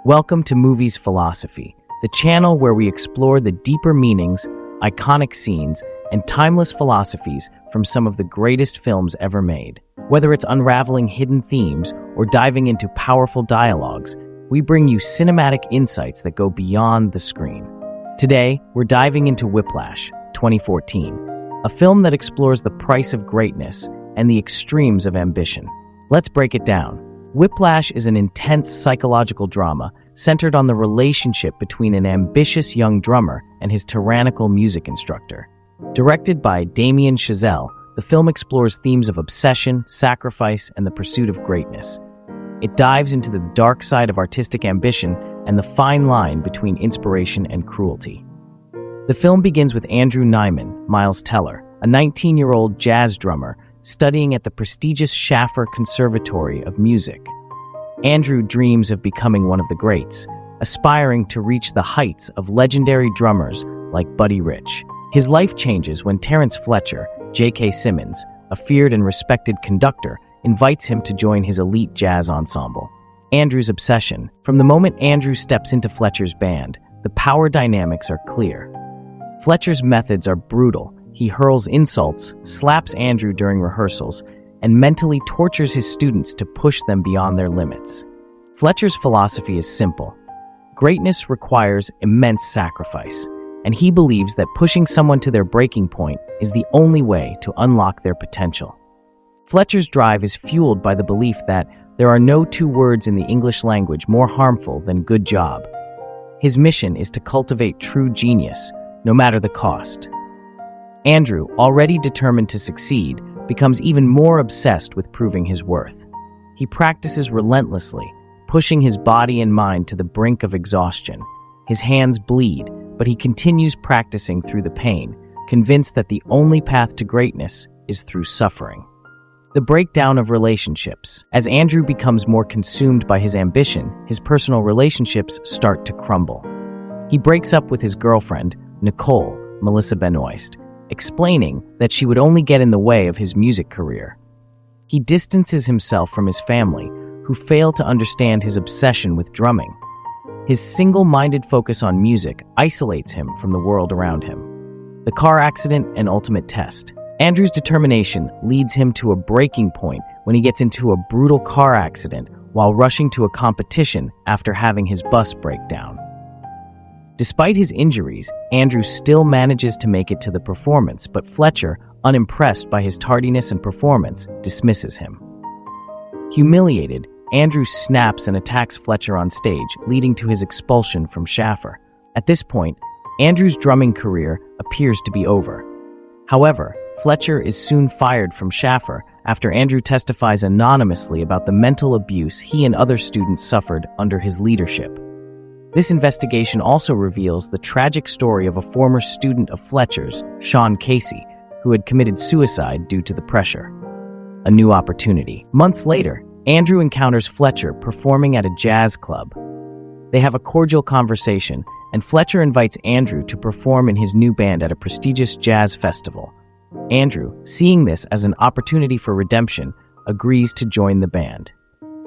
Welcome to Movies Philosophy, the channel where we explore the deeper meanings, iconic scenes, and timeless philosophies from some of the greatest films ever made. Whether it's unraveling hidden themes or diving into powerful dialogues, we bring you cinematic insights that go beyond the screen. Today, we're diving into Whiplash, 2014, a film that explores the price of greatness and the extremes of ambition. Let's break it down. Whiplash is an intense psychological drama centered on the relationship between an ambitious young drummer and his tyrannical music instructor. Directed by Damien Chazelle, the film explores themes of obsession, sacrifice, and the pursuit of greatness. It dives into the dark side of artistic ambition and the fine line between inspiration and cruelty. The film begins with Andrew Nyman, Miles Teller, a 19-year-old jazz drummer studying at the prestigious Schaffer Conservatory of Music. Andrew dreams of becoming one of the greats, aspiring to reach the heights of legendary drummers like Buddy Rich. His life changes when Terrence Fletcher, J.K. Simmons, a feared and respected conductor, invites him to join his elite jazz ensemble. Andrew's obsession. From the moment Andrew steps into Fletcher's band, the power dynamics are clear. Fletcher's methods are brutal. He hurls insults, slaps Andrew during rehearsals, and mentally tortures his students to push them beyond their limits. Fletcher's philosophy is simple. Greatness requires immense sacrifice, and he believes that pushing someone to their breaking point is the only way to unlock their potential. Fletcher's drive is fueled by the belief that there are no two words in the English language more harmful than good job. His mission is to cultivate true genius, no matter the cost. Andrew, already determined to succeed, becomes even more obsessed with proving his worth. He practices relentlessly, pushing his body and mind to the brink of exhaustion. His hands bleed, but he continues practicing through the pain, convinced that the only path to greatness is through suffering. The breakdown of relationships. As Andrew becomes more consumed by his ambition, his personal relationships start to crumble. He breaks up with his girlfriend, Nicole, Melissa Benoist, explaining that she would only get in the way of his music career. He distances himself from his family, who fail to understand his obsession with drumming. His single-minded focus on music isolates him from the world around him. The car accident and ultimate test. Andrew's determination leads him to a breaking point when he gets into a brutal car accident while rushing to a competition after having his bus break down. Despite his injuries, Andrew still manages to make it to the performance, but Fletcher, unimpressed by his tardiness and performance, dismisses him. Humiliated, Andrew snaps and attacks Fletcher on stage, leading to his expulsion from Schaffer. At this point, Andrew's drumming career appears to be over. However, Fletcher is soon fired from Schaffer after Andrew testifies anonymously about the mental abuse he and other students suffered under his leadership. This investigation also reveals the tragic story of a former student of Fletcher's, Sean Casey, who had committed suicide due to the pressure. A new opportunity. Months later, Andrew encounters Fletcher performing at a jazz club. They have a cordial conversation, and Fletcher invites Andrew to perform in his new band at a prestigious jazz festival. Andrew, seeing this as an opportunity for redemption, agrees to join the band.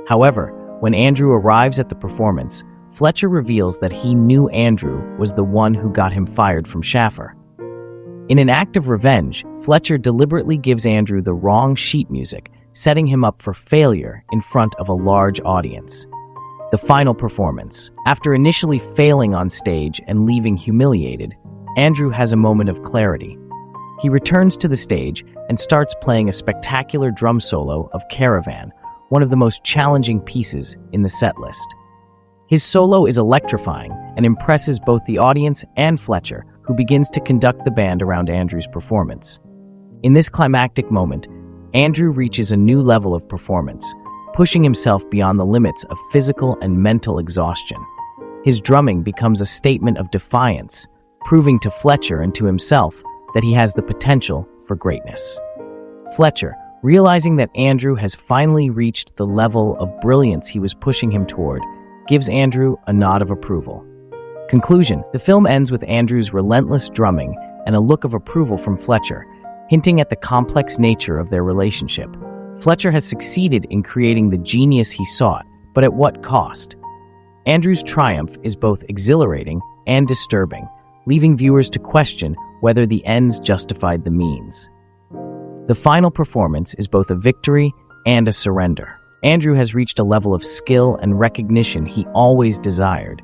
However, when Andrew arrives at the performance, Fletcher reveals that he knew Andrew was the one who got him fired from Schaffer. In an act of revenge, Fletcher deliberately gives Andrew the wrong sheet music, setting him up for failure in front of a large audience. The final performance. After initially failing on stage and leaving humiliated, Andrew has a moment of clarity. He returns to the stage and starts playing a spectacular drum solo of Caravan, one of the most challenging pieces in the set list. His solo is electrifying and impresses both the audience and Fletcher, who begins to conduct the band around Andrew's performance. In this climactic moment, Andrew reaches a new level of performance, pushing himself beyond the limits of physical and mental exhaustion. His drumming becomes a statement of defiance, proving to Fletcher and to himself that he has the potential for greatness. Fletcher, realizing that Andrew has finally reached the level of brilliance he was pushing him toward, gives Andrew a nod of approval. Conclusion. The film ends with Andrew's relentless drumming and a look of approval from Fletcher, hinting at the complex nature of their relationship. Fletcher has succeeded in creating the genius he sought, but at what cost? Andrew's triumph is both exhilarating and disturbing, leaving viewers to question whether the ends justified the means. The final performance is both a victory and a surrender. Andrew has reached a level of skill and recognition he always desired,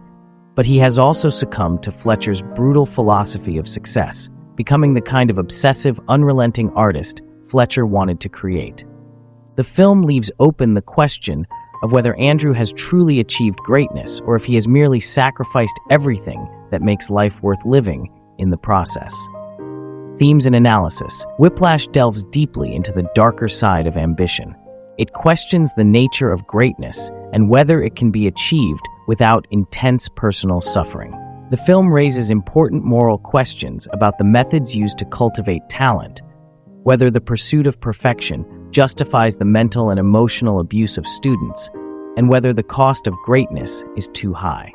but he has also succumbed to Fletcher's brutal philosophy of success, becoming the kind of obsessive, unrelenting artist Fletcher wanted to create. The film leaves open the question of whether Andrew has truly achieved greatness or if he has merely sacrificed everything that makes life worth living in the process. Themes and analysis. Whiplash delves deeply into the darker side of ambition. It questions the nature of greatness and whether it can be achieved without intense personal suffering. The film raises important moral questions about the methods used to cultivate talent, whether the pursuit of perfection justifies the mental and emotional abuse of students, and whether the cost of greatness is too high.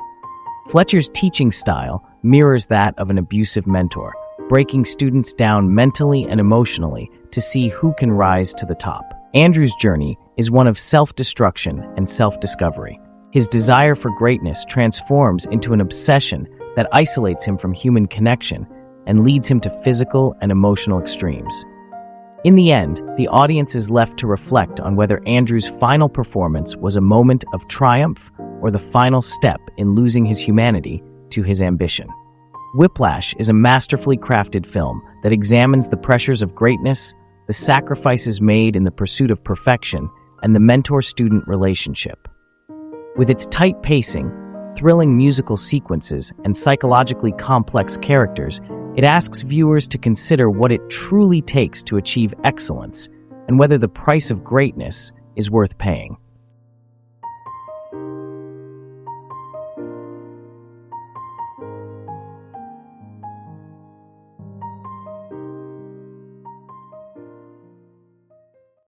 Fletcher's teaching style mirrors that of an abusive mentor, breaking students down mentally and emotionally to see who can rise to the top. Andrew's journey is one of self-destruction and self-discovery. His desire for greatness transforms into an obsession that isolates him from human connection and leads him to physical and emotional extremes. In the end, the audience is left to reflect on whether Andrew's final performance was a moment of triumph or the final step in losing his humanity to his ambition. Whiplash is a masterfully crafted film that examines the pressures of greatness, the sacrifices made in the pursuit of perfection, and the mentor-student relationship. With its tight pacing, thrilling musical sequences, and psychologically complex characters, it asks viewers to consider what it truly takes to achieve excellence and whether the price of greatness is worth paying.